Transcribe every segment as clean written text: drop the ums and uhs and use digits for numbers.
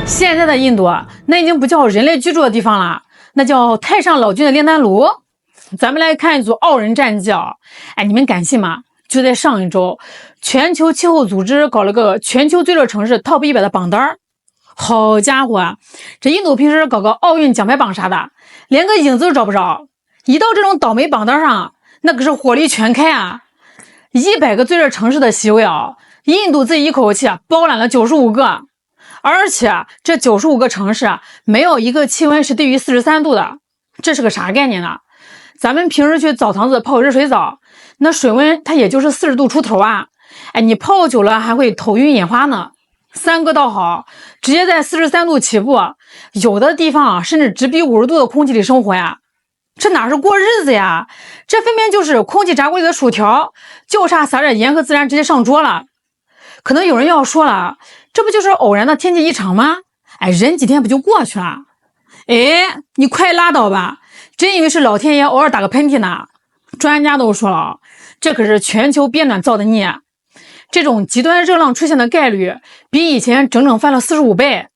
现在的印度那已经不叫人类居住的地方了，那叫太上老君的炼丹炉。咱们来看一组傲人战绩啊！你们敢信吗？就在上一周，全球气候组织搞了个全球最热城市 TOP 100的榜单。好家伙啊，这印度平时搞个奥运奖牌榜啥的，连个影子都找不着。一到这种倒霉榜单上，那可是火力全开啊！100个最热城市的席位啊，印度自己一口气包揽了95个。而且这95个城市没有一个气温是低于43度的，这是个啥概念呢？咱们平时去澡堂子泡热水澡，那水温它也就是40度出头啊，你泡久了还会头晕眼花呢。3个倒好，直接在43度起步，有的地方甚至直逼50度的空气里生活呀，这哪是过日子呀？这分明就是空气炸锅里的薯条，就差撒点盐和孜然直接上桌了。可能有人要说了，这不就是偶然的天气异常吗？忍几天不就过去了？你快拉倒吧，真以为是老天爷偶尔打个喷嚏呢？专家都说了，这可是全球变暖造的孽，这种极端热浪出现的概率比以前整整翻了45倍。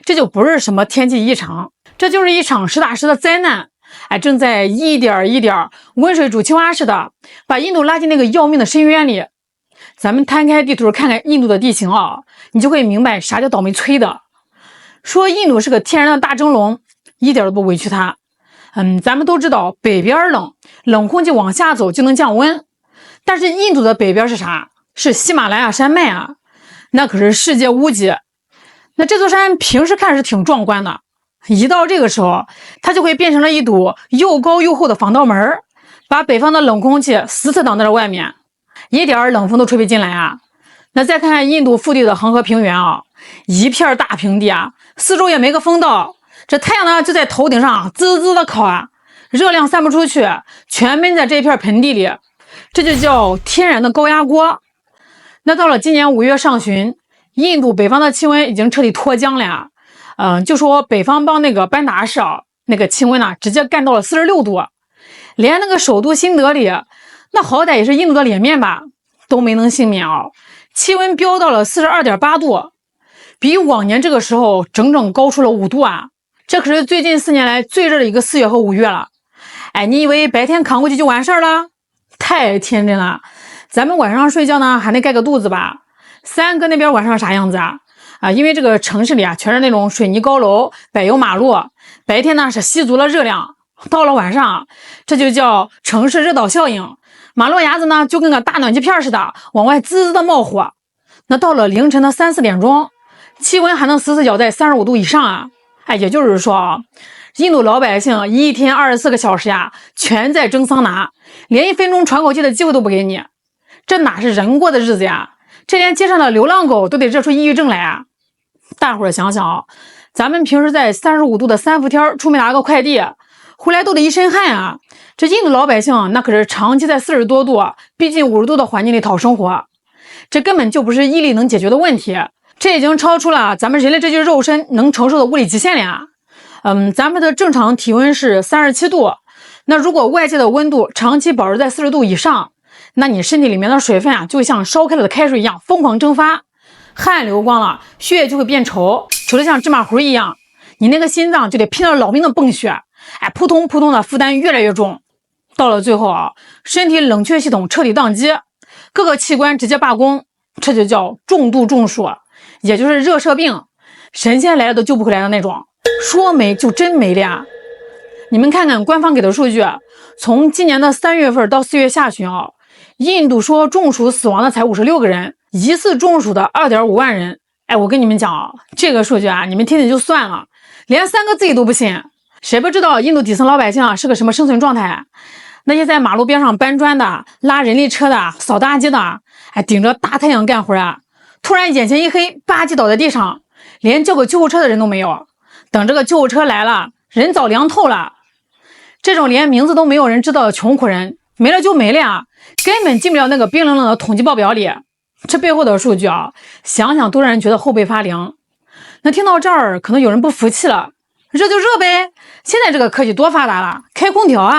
这就不是什么天气异常，这就是一场实打实的灾难。正在一点一点温水煮青蛙似的把印度拉进那个要命的深渊里。咱们摊开地图看看印度的地形你就会明白啥叫倒霉催的。说印度是个天然的大蒸笼，一点都不委屈它。咱们都知道北边冷，冷空气往下走就能降温，但是印度的北边是啥？是喜马拉雅山脉啊，那可是世界屋脊。那这座山平时看是挺壮观的，一到这个时候它就会变成了一堵又高又厚的防盗门，把北方的冷空气死死挡在了外面，一点冷风都吹不进来啊。那再看看印度腹地的恒河平原一片大平地四周也没个风道，这太阳呢就在头顶上滋滋的烤热量散不出去，全闷在这片盆地里，这就叫天然的高压锅。那到了今年5月上旬，印度北方的气温已经彻底脱缰了就说北方邦那个班达市那个气温直接干到了46度，连那个首都新德里，那好歹也是印度的脸面吧，都没能幸免气温飙到了42.8度，比往年这个时候整整高出了5度这可是最近4年来最热的一个4月和5月了。你以为白天扛过去就完事儿了？太天真了，咱们晚上睡觉呢还得盖个肚子吧。三哥那边晚上啥样子因为这个城市里全是那种水泥高楼、柏油马路，白天呢是吸足了热量，到了晚上这就叫城市热岛效应，马路牙子呢就跟个大暖气片似的往外滋滋的冒火。那到了凌晨的3、4点钟，气温还能死死咬在35度以上也就是说印度老百姓一天24个小时全在蒸桑拿，连1分钟喘口气的机会都不给你，这哪是人过的日子呀？这连街上的流浪狗都得热出抑郁症来大伙儿想想咱们平时在35度的3伏天出门拿个快递回来都得一身汗这印度老百姓那可是长期在40多度逼近50度的环境里讨生活，这根本就不是毅力能解决的问题，这已经超出了咱们人类这具肉身能承受的物理极限了咱们的正常体温是37度，那如果外界的温度长期保持在40度以上，那你身体里面的水分就会像烧开了的开水一样疯狂蒸发，汗流光了，血液就会变稠，稠得像芝麻糊一样，你那个心脏就得拼了老命的泵血，扑通扑通的负担越来越重，到了最后身体冷却系统彻底宕机，各个器官直接罢工，这就叫重度中暑，也就是热射病，神仙来了都救不回来的那种，说没就真没了你们看看官方给的数据，从今年的3月份到4月下旬印度说中暑死亡的才56个人，疑似中暑的2.5万人。我跟你们讲这个数据你们听听就算了，连3个自己都不信。谁不知道印度底层老百姓是个什么生存状态？那些在马路边上搬砖的、拉人力车的、扫大街的，顶着大太阳干活突然眼前一黑，吧唧倒在地上，连叫个救护车的人都没有。等这个救护车来了，人早凉透了。这种连名字都没有人知道的穷苦人，没了就没了根本进不了那个冰冷冷的统计报表里。这背后的数据想想都让人觉得后背发凉。那听到这儿，可能有人不服气了，热就热呗，现在这个科技多发达了，开空调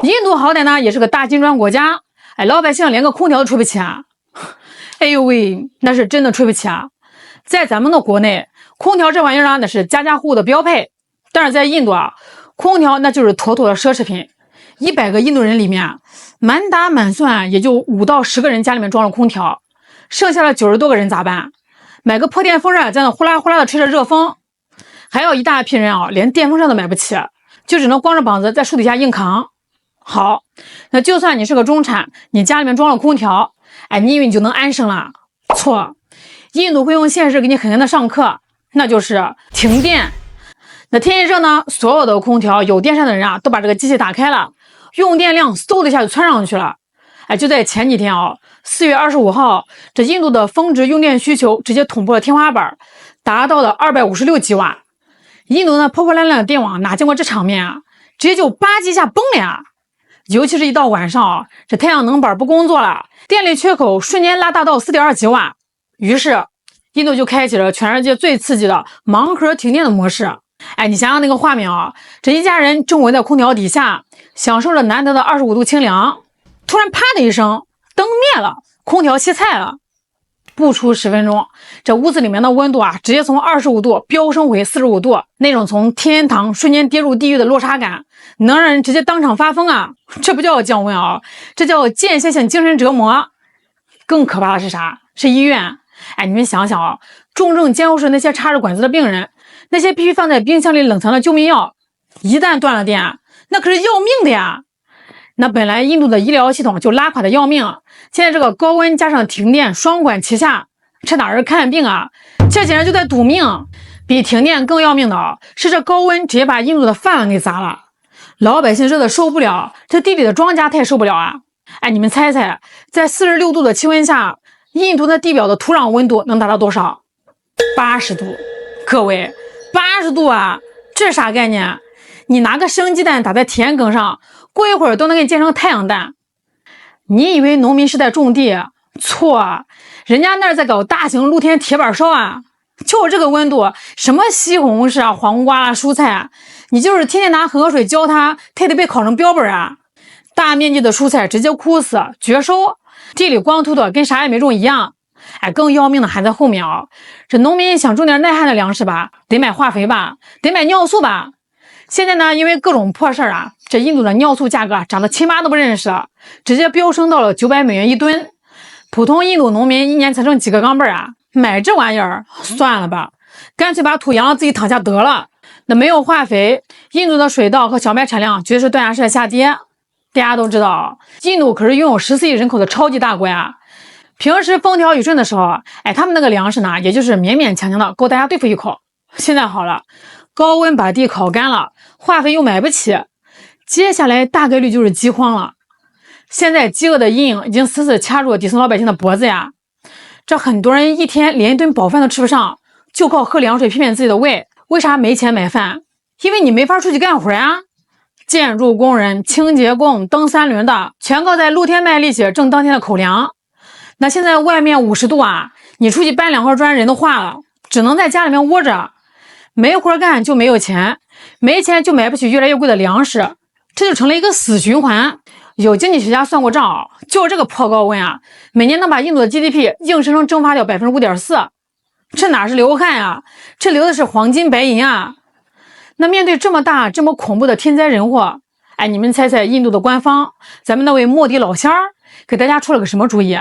印度好歹呢也是个大金砖国家，老百姓连个空调都吹不起哎呦喂，那是真的吹不起在咱们的国内，空调这玩意儿啊，那是家家户户的标配。但是在印度啊，空调那就是妥妥的奢侈品。100个印度人里面，满打满算也就5到10个人家里面装了空调，剩下的90多个人咋办？买个破电风扇在那呼啦呼啦的吹着热风。还有一大批人啊，连电风扇都买不起，就只能光着膀子在树底下硬扛。好，那就算你是个中产，你家里面装了空调，你以为你就能安生了？错，印度会用现实给你狠狠的上课，那就是停电。那天一热呢，所有的空调有电扇的人啊，都把这个机器打开了，用电量嗖的一下就窜上去了。就在前几天啊，4月25号，这印度的峰值用电需求直接捅破了天花板，达到了256吉瓦。印度那破破烂烂的电网哪见过这场面啊，直接就吧唧一下崩了呀！尤其是一到晚上啊，这太阳能板不工作了，电力缺口瞬间拉大到4.2吉瓦。于是印度就开启了全世界最刺激的盲盒停电的模式。你想想那个画面啊，这一家人正围在空调底下，享受着难得的25度清凉，突然啪的一声，灯灭了，空调歇菜了。不出10分钟，这屋子里面的温度啊，直接从25度飙升回45度，那种从天堂瞬间跌入地狱的落差感，能让人直接当场发疯啊！这不叫降温啊，这叫间歇性精神折磨。更可怕的是啥？是医院。你们想想啊，重症监护室那些插着管子的病人，那些必须放在冰箱里冷藏的救命药，一旦断了电，那可是要命的呀！那本来印度的医疗系统就拉垮的要命，现在这个高温加上停电双管齐下，这哪是看病啊，这简直就在赌命。比停电更要命的是这高温直接把印度的饭碗给砸了，老百姓热的受不了，这地里的庄稼他也受不了啊！你们猜猜，在46度的气温下，印度的地表的土壤温度能达到多少？80度。各位，80度啊，这是啥概念？你拿个生鸡蛋打在田埂上，过一会儿都能给你煎成太阳蛋。你以为农民是在种地？错，人家那儿在搞大型露天铁板烧啊！就这个温度，什么西红柿啊、黄瓜啊、蔬菜啊，你就是天天拿恒河水浇它，它也得被烤成标本啊！大面积的蔬菜直接枯死绝收，地里光秃秃跟啥也没种一样。更要命的还在后面啊！这农民想种点耐旱的粮食吧，得买化肥吧，得买尿素吧。现在呢，因为各种破事儿啊，这印度的尿素价格涨得亲妈都不认识了，直接飙升到了$900一吨。普通印度农民一年才挣几个钢镚啊，买这玩意儿算了吧，干脆把土扬了自己躺下得了。那没有化肥，印度的水稻和小麦产量绝对是断崖式的下跌。大家都知道，印度可是拥有14亿人口的超级大国呀。平时风调雨顺的时候，他们那个粮食呢，也就是勉勉强强的够大家对付一口。现在好了，高温把地烤干了，化肥又买不起，接下来大概率就是饥荒了。现在饥饿的阴影已经死死掐住了底层老百姓的脖子呀。这很多人一天连一顿饱饭都吃不上，就靠喝凉水骗骗自己的胃。为啥没钱买饭？因为你没法出去干活啊。建筑工人、清洁工、蹬三轮的，全靠在露天卖力气挣当天的口粮。那现在外面50度啊，你出去搬2块砖人都化了，只能在家里面窝着。没活干就没有钱，没钱就买不起越来越贵的粮食，这就成了一个死循环。有经济学家算过账，就这个破高温啊，每年能把印度的 GDP 硬生生蒸发掉 5.4%。这哪是流汗啊，这流的是黄金白银啊。那面对这么大这么恐怖的天灾人祸，你们猜猜印度的官方，咱们那位莫迪老仙儿给大家出了个什么主意？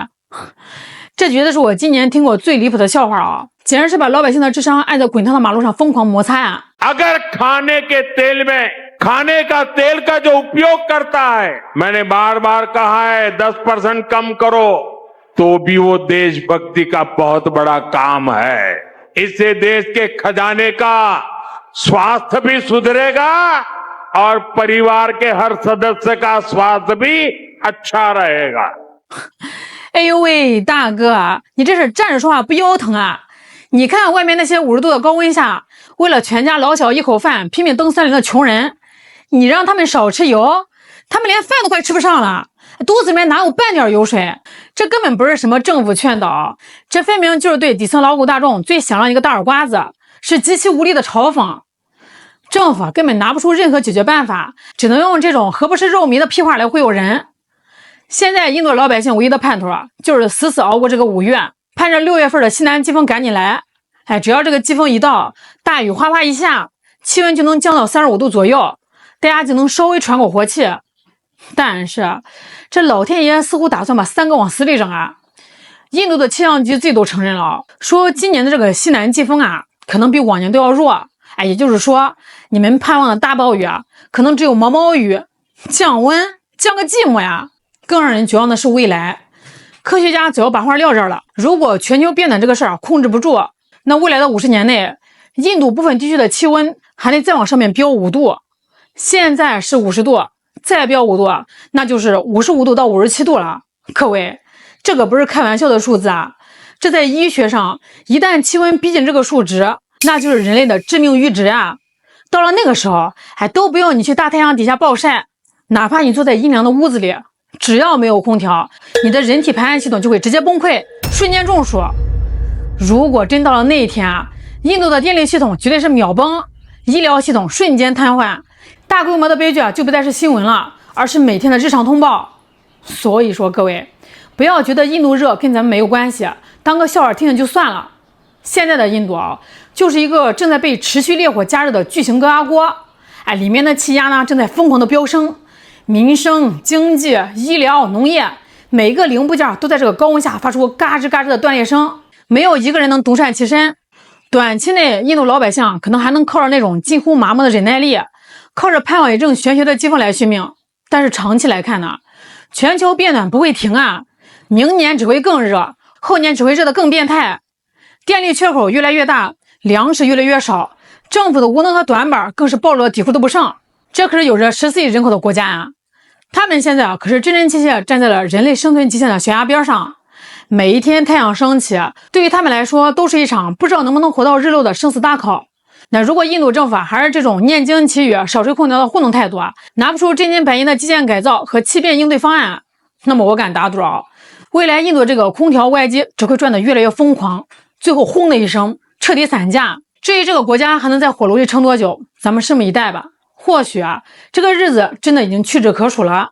这绝对是我今年听过最离谱的笑话啊！简直是把老百姓的智商按在滚烫的马路上疯狂摩擦啊अगर खाने के तेल में खाने का तेल का जो उपयोग करता है, मैंने बार बार कहा है 10% कम करो, तो भी वो देशभक्ति का बहुत बड़ा काम है। इससे देश के खजाने का स्वास्थ्य भी सुधरेगा और परिवार के हर सदस्य का स्वास्थ्य भी अच्छा रहेगा। 哎呦喂，大哥，你这是站着说话不腰疼啊？你看外面那些50度的高温下，为了全家老小一口饭拼命蹬三轮的穷人，你让他们少吃油，他们连饭都快吃不上了，肚子里面哪有半点油水？这根本不是什么政府劝导，这分明就是对底层劳苦大众最响亮一个大耳刮子，是极其无力的嘲讽。政府根本拿不出任何解决办法，只能用这种何不食肉糜的屁话来忽悠人。现在印度老百姓唯一的盼头啊，就是死死熬过这个5月，盼着6月份的西南季风赶紧来。只要这个季风一到，大雨哗哗一下，气温就能降到35度左右，大家就能稍微喘口活气。但是这老天爷似乎打算把3个往死里扔啊！印度的气象局自己都承认了，说今年的这个西南季风啊，可能比往年都要弱。也就是说，你们盼望的大暴雨啊，可能只有毛毛雨，降温降个寂寞呀！更让人绝望的是未来，科学家早要把话撂这儿了。如果全球变暖这个事儿控制不住，那未来的50年内，印度部分地区的气温还得再往上面飙5度。现在是50度，再飙5度，那就是55度到57度了。各位，这个不是开玩笑的数字啊！这在医学上，一旦气温逼近这个数值，那就是人类的致命阈值啊！到了那个时候，都不用你去大太阳底下暴晒，哪怕你坐在阴凉的屋子里，只要没有空调，你的人体排汗系统就会直接崩溃，瞬间中暑。如果真到了那一天啊，印度的电力系统绝对是秒崩，医疗系统瞬间瘫痪，大规模的悲剧就不再是新闻了，而是每天的日常通报。所以说各位，不要觉得印度热跟咱们没有关系，当个笑话听听就算了。现在的印度就是一个正在被持续烈火加热的巨型高压锅，里面的气压呢正在疯狂的飙升，民生、经济、医疗、农业每一个零部件都在这个高温下发出嘎吱嘎吱的断裂声，没有一个人能独善其身。短期内，印度老百姓可能还能靠着那种近乎麻木的忍耐力，靠着盼望一阵玄学的季风来续命。但是长期来看呢，全球变暖不会停啊，明年只会更热，后年只会热得更变态。电力缺口越来越大，粮食越来越少，政府的无能和短板更是暴露的底裤都不剩。这可是有着14亿人口的国家啊，他们现在可是真真切切站在了人类生存极限的悬崖边上。每一天太阳升起，对于他们来说都是一场不知道能不能活到日落的生死大考。那如果印度政府还是这种念经祈雨、少吹空调的糊弄态度拿不出真金白银的基建改造和气变应对方案，那么我敢打赌未来印度这个空调外机只会转得越来越疯狂，最后轰的一声彻底散架。至于这个国家还能在火炉里撑多久，咱们拭目以待吧。或许这个日子真的已经屈指可数了。